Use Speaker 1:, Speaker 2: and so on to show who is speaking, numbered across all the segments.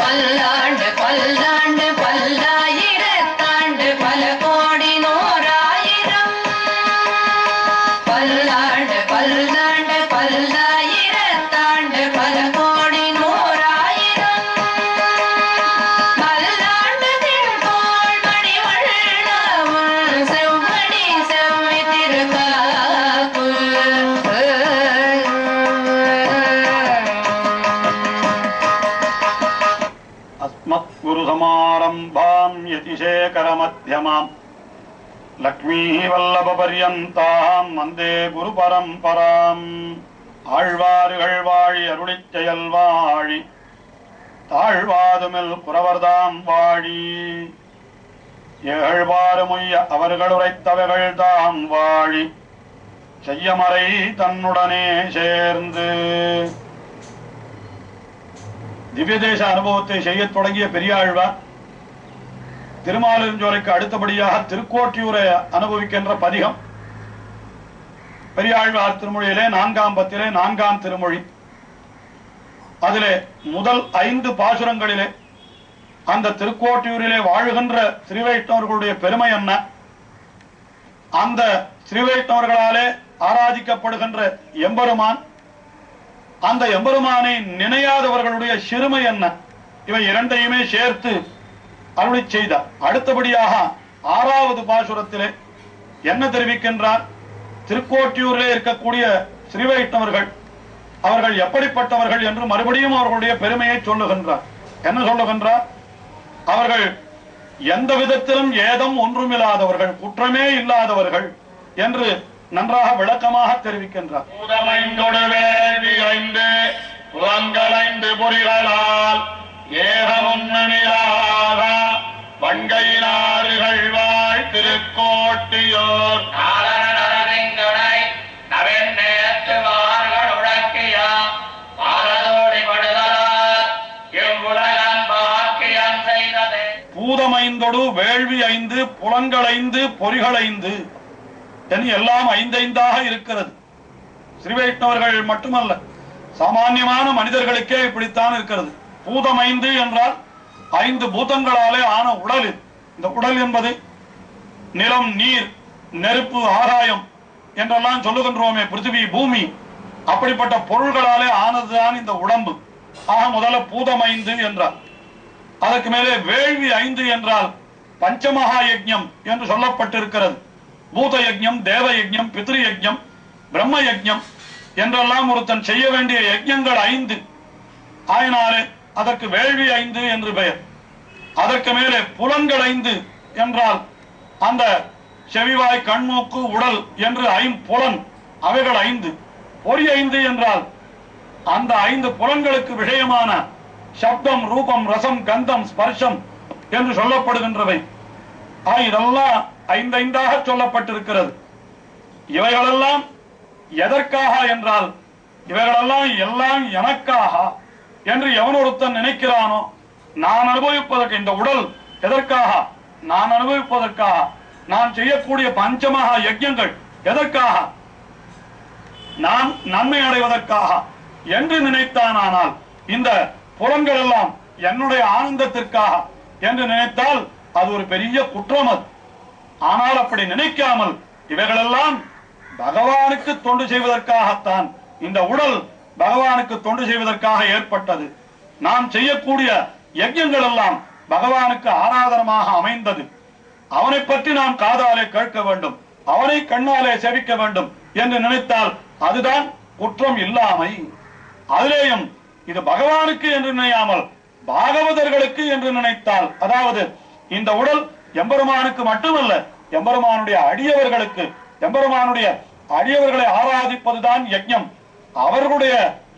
Speaker 1: பல்லாண்டு பல்லாண்டு பல்லாயிரத்தாண்டு பல கோடி நூறாயிரம் பல்லாண்டு பல்லாண்டு பல்லாயிரத்தாண்டு பல கோடி நூறாயிரம் மல்லாண்டு தின்கோள் மணிவண்ணவன் செவ்வடி செவ்வி திருக்காப்பு
Speaker 2: अस्मत्गुरुसमारम्भां यतिशेखरमध्यमां लक्ष्मीवल्लभपर्यन्तां वन्दे गुरुपरम्पराम् ஆழ்வார்கள் வாழி அருளிச் செயல் வாழி தாழ்வாதுமில் குறவர்தாம் வாழி ஏழ்வாறுமுய்ய அவர்கள் உரைத்தவைகள் தாம் வாழி செய்யமறை தன்னுடனே சேர்ந்து திவ்ய தேச அனுபவத்தை செய்ய தொடங்கிய பெரியாழ்வார் திருமாலிருஞ்சோலைக்கு அடுத்தபடியாக திருக்கோட்டியூரை அனுபவிக்கின்ற பதிகம் பெரியாழ்வார் திருமொழியிலே 4ஆம் பத்திலே 4ஆம் திருமொழி. அதிலே முதல் 5 பாசுரங்களிலே அந்த திருக்கோட்டியூரிலே வாழுகின்ற ஸ்ரீவைஷ்ணவர்களுடைய பெருமை என்ன, அந்த ஸ்ரீவைஷ்ணவர்களாலே ஆராதிக்கப்படுகின்ற எம்பெருமான், அந்த எம்பெருமானை நினையாதவர்களுடைய சிறுமை என்ன, இவை இரண்டையுமே சேர்த்து அருளிச் செய்தார். அடுத்தபடியாக 6வது பாசுரத்திலே என்ன தெரிவிக்கின்றார்? திருக்கோட்டியூரிலே இருக்கக்கூடிய ஸ்ரீவைஷ்ணவர்கள் அவர்கள் எப்படிப்பட்டவர்கள் என்று மறுபடியும் அவர்களுடைய பெருமையை சொல்லுகின்றார். என்ன சொல்லுகின்றார்? அவர்கள் எந்த விதத்திலும் ஏதும் ஒன்றுமில்லாதவர்கள், குற்றமே இல்லாதவர்கள் என்று நன்றாக விளக்கமாக தெரிவிக்கின்றார். பொறிகளால் ஏகமுன்னணியாக வண்கையினார்கள் வாழ் திருக்கோட்டியோர் பூதமைந்தொடு வேள்வி 5 புலன்கள் 5 பொறிகள் 5 என்று எல்லாம் 5 இருக்கிறது. ஸ்ரீவைஷ்ணவர்கள் மட்டுமல்ல, சாமான்யமான மனிதர்களுக்கே இப்படித்தான் இருக்கிறது. பூதம் 5 என்றால் 5 பூதங்களாலே ஆன உடல். இந்த உடல் என்பது நிலம், நீர், நெருப்பு, ஆகாயம் என்றெல்லாம் சொல்லுகின்றோமே, பிருத்திவி, பூமி, அப்படிப்பட்ட பொருள்களாலே ஆனதுதான் இந்த உடம்பு. ஆக முதல்ல பூதம் 5 என்றார். அதற்கு மேலே வேள்வி 5 என்றால் பஞ்சமகா யஜ்ஞம் என்று சொல்லப்பட்டிருக்கிறது. பூத யஜ்ஞம், தேவ யஜ்ஞம், பித்ரு யஜ்ஞம், பிரம்ம யஜ்ஞம் என்றெல்லாம் ஒருத்தன் செய்ய வேண்டிய யஜ்ஞங்கள் 5 ஆயினாலே அதற்கு வேள்வி 5 என்று பெயர். அதற்கு மேலே புலன்கள் 5 என்றால் அந்த செவிவாய், கண்மூக்கு, உடல் என்று 5 புலன், அவைகள் 5. பொறி 5 என்றால் அந்த 5 புலன்களுக்கு விஷயமான சப்தம், ரூபம், ரசம், கந்தம், ஸ்பர்ஷம் என்று சொல்லப்படுகின்றவை. இதெல்லாம் 5 சொல்லப்பட்டிருக்கிறது. இவைகளெல்லாம் எதற்காக என்றால், இவைகளெல்லாம் எல்லாம் எனக்காக என்று எவனொருத்தன் நினைக்கிறானோ, நான் அனுபவிப்பதற்கு, இந்த உடல் எதற்காக, நான் அனுபவிப்பதற்காக, நான் செய்யக்கூடிய பஞ்சமகா யஜ்ஞங்கள் எதற்காக, நான் நன்மை அடைவதற்காக என்று நினைத்தானால், இந்த புலன்கள் எல்லாம் என்னுடைய ஆனந்தத்திற்காக என்று நினைத்தால் அது ஒரு பெரிய குற்றம். ஆனால் அப்படி நினைக்காமல் இவைகளெல்லாம் பகவானுக்கு தொண்டு செய்வதற்காகத்தான், இந்த உடல் பகவானுக்கு தொண்டு செய்வதற்காக ஏற்பட்டது. நாம் செய்யக்கூடிய யஜ்ஞங்கள் எல்லாம் பகவானுக்கு ஆராதனமாக அமைந்தது. அவனை பற்றி நாம் காதாலே கேட்க வேண்டும், அவனை கண்ணாலே செவிக்க வேண்டும் என்று நினைத்தால் அதுதான் குற்றம் இல்லாமை. அதிலேயும் இது பகவானுக்கு என்று நினையாமல் பாகவதர்களுக்கு என்று நினைத்தால், அதாவது இந்த உடல் எம்பெருமானுக்கு மட்டுமல்ல, எம்பெருமானுடைய அடியவர்களுக்கு, எம்பெருமானுடைய அடியவர்களை ஆராதிப்பதுதான் யஜ்ஞம், அவர்களுடைய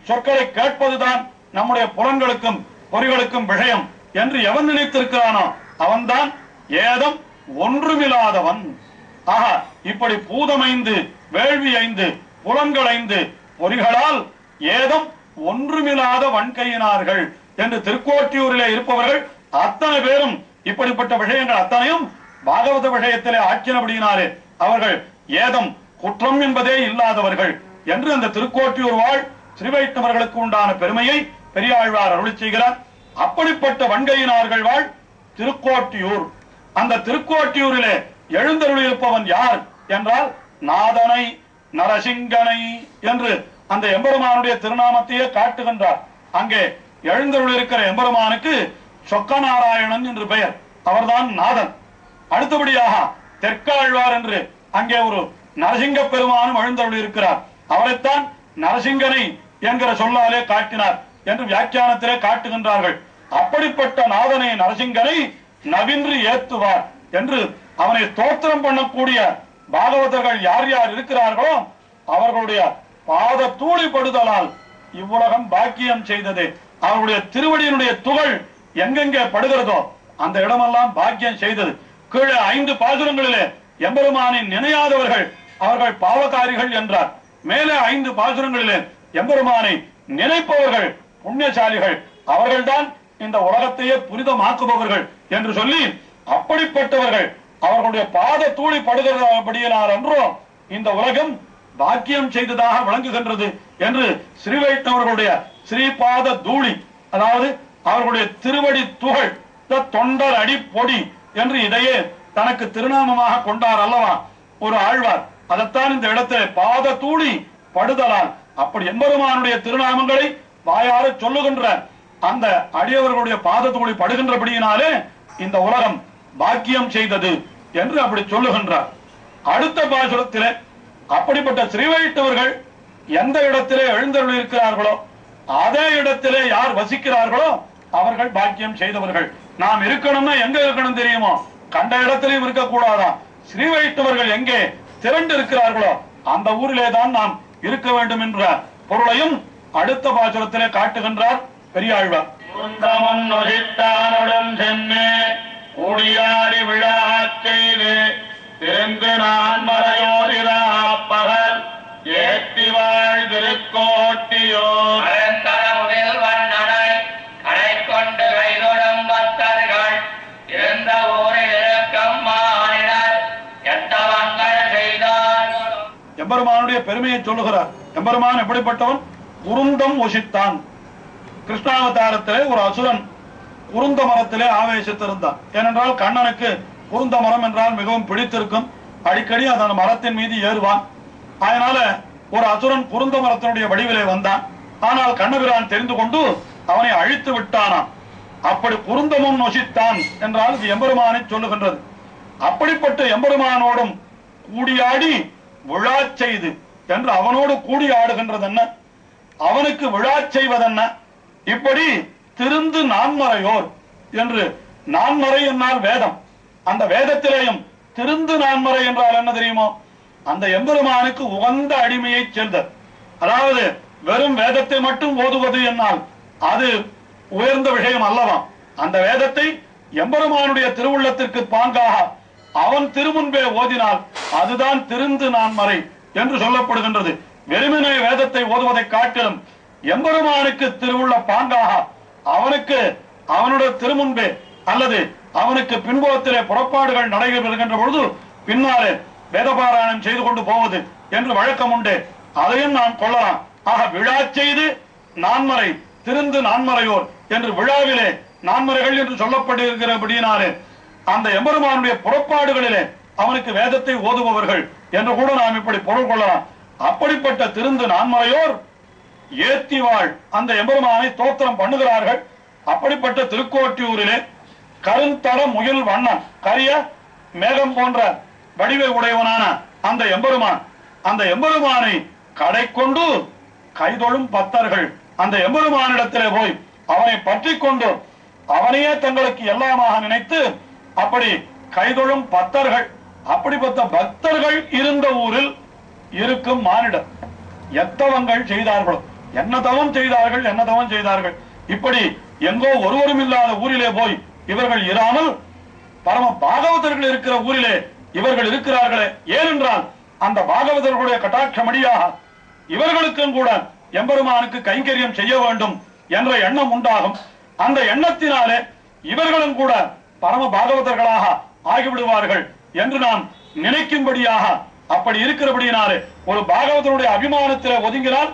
Speaker 2: சொற்களை கேட்பதுதான் நம்முடைய புலன்களுக்கும் பொறிகளுக்கும் விஷயம் என்று எவன் நினைத்திருக்கிறானோ அவன்தான் ஏதம் ஒன்றுமில்லாதவன். ஆக இப்படி பூதம் 5, வேள்வி 5, புலன்கள் 5, பொறிகளால் ஏதம் ஒன்றுமில்லாத வன்கையினார்கள் என்று திருக்கோட்டியூரிலே இருப்பவர்கள் அத்தனை பேரும் இப்படிப்பட்ட விஷயங்கள் அத்தனையும் பாகவத விஷயத்திலே ஆக்கினபடியினாலே அவர்கள் ஏதம் குற்றம் என்பதே இல்லாதவர்கள் என்று அந்த திருக்கோட்டியூர் வாழ் ஸ்ரீவைஷ்ணவர்களுக்கு உண்டான பெருமையை பெரியாழ்வார் அருளி செய்கிறார். அப்படிப்பட்ட வன்கையினார்கள் வாழ் திருக்கோட்டியூர். அந்த திருக்கோட்டியூரிலே எழுந்தருளியிருப்பவன் யார் என்றால் நாதனை நரசிங்கனை என்று அந்த எம்பெருமானுடைய திருநாமத்தையே காட்டுகின்றார். அங்கே எழுந்தருளிருக்கிற எம்பெருமானுக்கு சொக்கநாராயணன் என்று பெயர். அவர்தான் நாதன். அடுத்தபடியாக தெற்காழ்வார் என்று அங்கே ஒரு நரசிங்க பெருமானும் எழுந்தருளியிருக்கிறார். அவரைத்தான் நரசிங்கனை என்கிற சொல்லாலே காட்டினார் என்று வியாக்கியானத்திலே காட்டுகின்றார்கள். அப்படிப்பட்ட நாதனை நரசிங்கனை நவின்று ஏத்துவார் என்று அவனை ஸ்தோத்திரம் பண்ணக்கூடிய பாகவதர்கள் யார் யார் இருக்கிறார்களோ அவர்களுடைய பாத தூளிப்படுதலால் இவ்வுலகம் பாக்கியம் செய்தது. அவருடைய திருவடியினுடைய துகள் எங்கெங்கே படுகிறதோ அந்த இடமெல்லாம் பாக்கியம் செய்தது. கீழே 5 பாசுரங்களிலே எம்பெருமானின் நினையாதவர்கள் அவர்கள் பாவகாரிகள் என்றார். மேலே 5 பாசுரங்களிலே எம்பெருமானை நினைப்பவர்கள் புண்ணியசாலிகள், அவர்கள்தான் இந்த உலகத்தையே புனிதமாக்குபவர்கள் என்று சொல்லி அப்படிப்பட்டவர்கள் அவர்களுடைய பாத தூளி படுகிறபடியினால் என்றோ இந்த உலகம் பாக்கியம் செய்ததாக விளங்குகின்றது என்று ஸ்ரீ வைஷ்ணவர்களுடைய ஸ்ரீபாத தூளி, அதாவது அவர்களுடைய திருவடி துகள், தொண்டர் அடி பொடி என்று இதையே தனக்கு திருநாமமாக கொண்டார் அல்லவா ஒரு ஆழ்வார். அதைத்தான் இந்த இடத்திலே பாத தூளி படுதலால் அப்படி எம்பெருமானுடைய திருநாமங்களை வாயார சொல்லுகின்ற அந்த அடியவர்களுடைய பாத தூளி படுகின்றபடியினாலே இந்த உலகம் பாக்கியம் செய்தது என்று அப்படி சொல்லுகின்றார். அடுத்த பாசுரத்திலே அப்படிப்பட்ட ஸ்ரீ வைஷ்ணவர்கள் எந்த இடத்திலே எழுந்தருளி இருக்கிறார்களோ அதே இடத்திலே யார் வசிக்கிறார்களோ அவர்கள் பாக்கியம் செய்தவர்கள். நாம் இருக்கணும்னா எங்க இருக்கணும் தெரியுமோ? கண்ட இடத்திலையும் இருக்கக்கூடாதா. ஸ்ரீ வைஷ்ணவர்கள் எங்கே திரண்டு இருக்கிறார்களோ அந்த ஊரிலே தான் நாம் இருக்க வேண்டும் என்ற பொருளையும் அடுத்த பாசுரத்திலே காட்டுகின்றார் பெரியாழ்வார். கூடியாடி விழா செய்து திறந்து நான் மறையோரிராப்பகல் ஏற்றி வாழ் திருக்கோட்டியோர்
Speaker 1: அறந்தரமுகில் வண்ணனை கடை கொண்டு கைதொடும் பக்தர்கள் இருந்த ஊரில் இருக்கும் மானிடர் எத்தவங்கள் செய்தார்.
Speaker 2: எம்பெருமானுடைய பெருமையை சொல்லுகிறார். எம்பெருமான் எப்படிப்பட்டவன்? குருந்தம் ஒசித்தான். கிருஷ்ணாவதாரத்திலே ஒரு அசுரன் குருந்த மரத்திலே ஆவேசித்திருந்தான். ஏனென்றால் கண்ணனுக்கு குருந்த மரம் என்றால் மிகவும் பிடித்திருக்கும். அடிக்கடி அதன் மரத்தின் மீது ஏறுவான். அதனால ஒரு அசுரன் குருந்த மரத்தினுடைய வடிவிலே வந்தான். ஆனால் கண்ணபிரான் தெரிந்து கொண்டு அவனை அழித்து விட்டானாம். அப்படி குருந்தமும் நொசித்தான் என்றால் இது எம்பெருமானை சொல்லுகின்றது. அப்படிப்பட்ட எம்பெருமானோடும் கூடியாடி விழா செய்து என்று அவனோடு கூடி ஆடுகின்றது என்ன, அவனுக்கு விழா செய்வதென்ன? இப்படி திருந்து நான்மறையோர் என்று, நான்மறை என்னால் வேதம், அந்த வேதத்திலேயும் திருந்து நான்மறை என்றால் என்ன தெரியுமோ? அந்த எம்பெருமானுக்கு உகந்த அடிமையை செல்தல். அதாவது வெறும் வேதத்தை மட்டும் ஓதுவது என்னால் அது உயர்ந்த விஷயம் அல்லவா. அந்த வேதத்தை எம்பெருமானுடைய திருவுள்ளத்திற்கு பாங்காக அவன் திருமுன்பே ஓதினால் அதுதான் திருந்து நான்மறை என்று சொல்லப்படுகின்றது. வெறுமனே வேதத்தை ஓதுவதை காட்டிலும் எம்பெருமானுக்கு திருவுள்ள பாங்காக அவனுக்கு அவனுடைய திருமுன்பே அல்லது அவனுக்கு பின்புறத்திலே புறப்பாடுகள் நடைபெறுகின்ற பொழுது பின்னாலே வேதபாராயணம் செய்து கொண்டு போவது என்று வழக்கம் உண்டு. அதையும் நாம் கொள்ளலாம். ஆக விழா செய்து நான்மறை திருந்து நான்மறையோர் என்று விழாவிலே நான்மறைகள் என்று சொல்லப்பட்டிருக்கிறபடியினாலே அந்த எம்பெருமானுடைய புறப்பாடுகளிலே அவனுக்கு வேதத்தை ஓதுபவர்கள் என்று கூட நாம் இப்படி பொருள் கொள்ளலாம். அப்படிப்பட்ட திருந்து நான்மறையோர் ஏத்தி வாழ் அந்த எம்பெருமானை தோத்திரம் பண்ணுகிறார்கள். அப்படிப்பட்ட திருக்கோட்டியூரிலே கருந்தட முகில் வண்ணன், கரிய மேகம் போன்ற வடிவை உடையவனான அந்த எம்பெருமான், அந்த எம்பெருமானை கடை கொண்டு கைதொழும் பக்தர்கள் அந்த எம்பெருமானிடத்திலே போய் அவனை பற்றி கொண்டு அவனையே தங்களுக்கு எல்லாமாக நினைத்து அப்படி கைதொழும் பக்தர்கள், அப்படிப்பட்ட பக்தர்கள் இருந்த ஊரில் இருக்கும் மானிடர் எத்தவங்கள் செய்தார்களோ, என்ன தவம் செய்தார்கள், என்ன தவம் செய்தார்கள். இப்படி எங்கோ ஒருவரும் இல்லாத ஊரிலே போய் இவர்கள் இராமல் பரம பாகவதர்கள் இருக்கிற ஊரிலே இவர்கள் இருக்கிறார்களே. ஏனென்றால் அந்த பாகவதர்களுடைய கட்டாட்சமடியாக இவர்களுக்கும் கூட எம்பெருமானுக்கு கைங்கரியம் செய்ய வேண்டும் என்ற எண்ணம் உண்டாகும். அந்த எண்ணத்தினாலே இவர்களும் கூட பரம பாகவதர்களாக ஆகிவிடுவார்கள் என்று நாம் நினைக்கும்படியாக அப்படி இருக்கிறபடியினாலே ஒரு பாகவதனுடைய அபிமானத்திலே ஒதுங்கினால்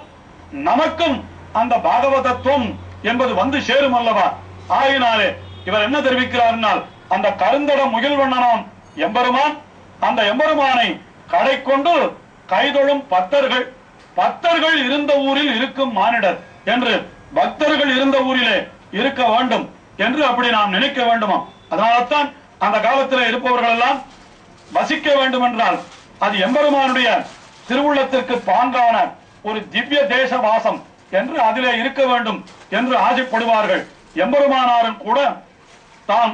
Speaker 2: நமக்கும் அந்த பாகவதத்துவம் என்பது வந்து சேரும் அல்லவா. ஆகினாலே இவர் என்ன தெரிவிக்கிறார்? அந்த கருந்தட முகில்வண்ணனாம் எம்பெருமான், அந்த எம்பெருமானை கடை கொண்டு கைதொழும் பக்தர்கள், பக்தர்கள் இருந்த ஊரில் இருக்கும் மானிடர் என்று, பக்தர்கள் இருந்த ஊரிலே இருக்க வேண்டும் என்று அப்படி நாம் நினைக்க வேண்டுமா? அதனால்தான் அந்த காலத்தில் இருப்பவர்கள் எல்லாம் வசிக்க வேண்டும் என்றால் அது எம்பெருமானுடைய திருவுள்ளத்திற்கு பாங்கான ஒரு திவ்ய தேச வாசம் என்று அதிலே இருக்க வேண்டும் என்று ஆசைப்படுவார்கள். எம்பெருமானாரும் கூட தான்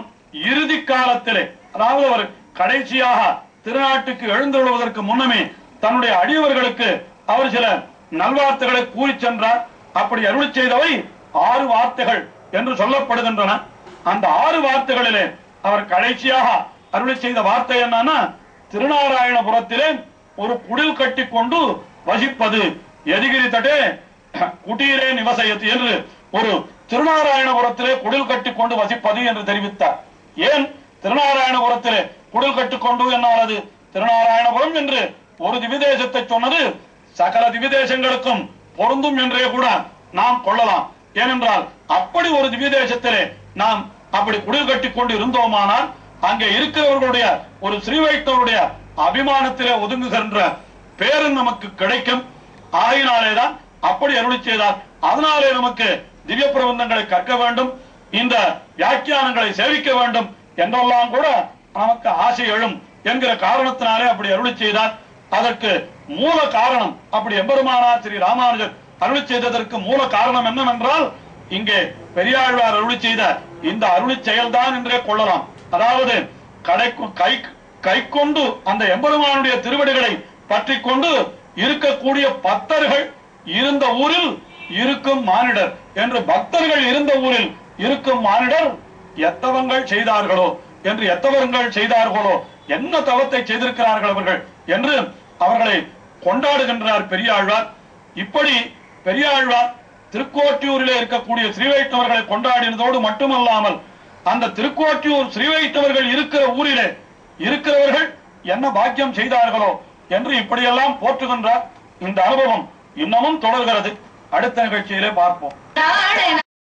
Speaker 2: இறுதி காலத்திலே, அதாவது ஒரு கடைசியாக திருநாட்டுக்கு எழுந்தொழுவதற்கு முன்னமே தன்னுடைய அடியவர்களுக்கு அவர் சில நல்வார்த்தைகளை கூறி சென்றார். அப்படி அருளி செய்தவை 6 வார்த்தைகள் என்று சொல்லப்படுகின்றன. அந்த 6 வார்த்தைகளிலே அவர் கடைசியாக அருளி செய்த வார்த்தை என்னன்னா, திருநாராயணபுரத்திலே ஒரு குடில் கட்டி கொண்டு வசிப்பது, எதிகிரி தட்டே குட்டீரே நிவசயத்து என்று ஒரு திருநாராயணபுரத்திலே குடில் கட்டி கொண்டு வசிப்பது என்று தெரிவித்தார். ஏன் திருநாராயணபுரத்திலே குடில் கட்டிக்கொண்டு என்னாலது திருநாராயணபுரம் என்று ஒரு திவிதேசத்தை சொன்னது சகல திவிதேசங்களுக்கும் பொருந்தும் என்றே கூட நாம் கொள்ளலாம். ஏனென்றால் அப்படி ஒரு திவிதேசத்திலே நாம் அப்படி குடில் கட்டிக்கொண்டு இருந்தோமானால் அங்கே இருக்கிறவர்களுடைய ஒரு ஸ்ரீ வைஷ்ணவருடைய அபிமானத்திலே ஒதுங்குகின்ற பேரும் நமக்கு கிடைக்கும். ஆகினாலேதான் அப்படி அருளி செய்தார். அதனாலே நமக்கு திவ்ய பிரபந்தங்களை கற்க வேண்டும், இந்த வியாக்கியானங்களை சேவிக்க வேண்டும் என்றெல்லாம் கூட நமக்கு ஆசை எழும் என்கிற காரணத்தினாலே அப்படி அருளி செய்தார். அதற்கு மூல காரணம், அப்படி எம்பெருமானார் ஸ்ரீ ராமானுஜர் அருளி செய்ததற்கு மூல காரணம் என்னவென்றால், இங்கே பெரியாழ்வார் அருளி செய்த இந்த அருளி செயல்தான் என்றே கொள்ளலாம். அதாவது கை கொண்டு அந்த எம்பெருமானுடைய திருவடிகளை பற்றி கொண்டு இருக்கக்கூடிய பக்தர்கள் இருந்த ஊரில் இருக்கும் மானிடர் என்று, பக்தர்கள் இருந்த ஊரில் இருக்கும் மானிடர் எத்தவங்கள் செய்தார்களோ என்று, எத்தவங்கள் செய்தார்களோ, என்ன தவத்தை செய்திருக்கிறார்கள் அவர்கள் என்று அவர்களை கொண்டாடுகின்றார் பெரியாழ்வார். இப்படி பெரியாழ்வார் திருக்கோட்டியூரிலே இருக்கக்கூடிய ஸ்ரீ வைஷ்ணவர்களை கொண்டாடினதோடு மட்டுமல்லாமல், அந்த திருக்கோட்டியூர் ஸ்ரீ வைஷ்ணவர்கள் இருக்கிற ஊரிலே இருக்கிறவர்கள் என்ன பாக்கியம் செய்தார்களோ என்று இப்படியெல்லாம் போற்றுகின்றார். இந்த அனுபவம் இன்னமும் தொடர்கிறது. அடுத்த நிகழ்ச்சியிலே பார்ப்போம்.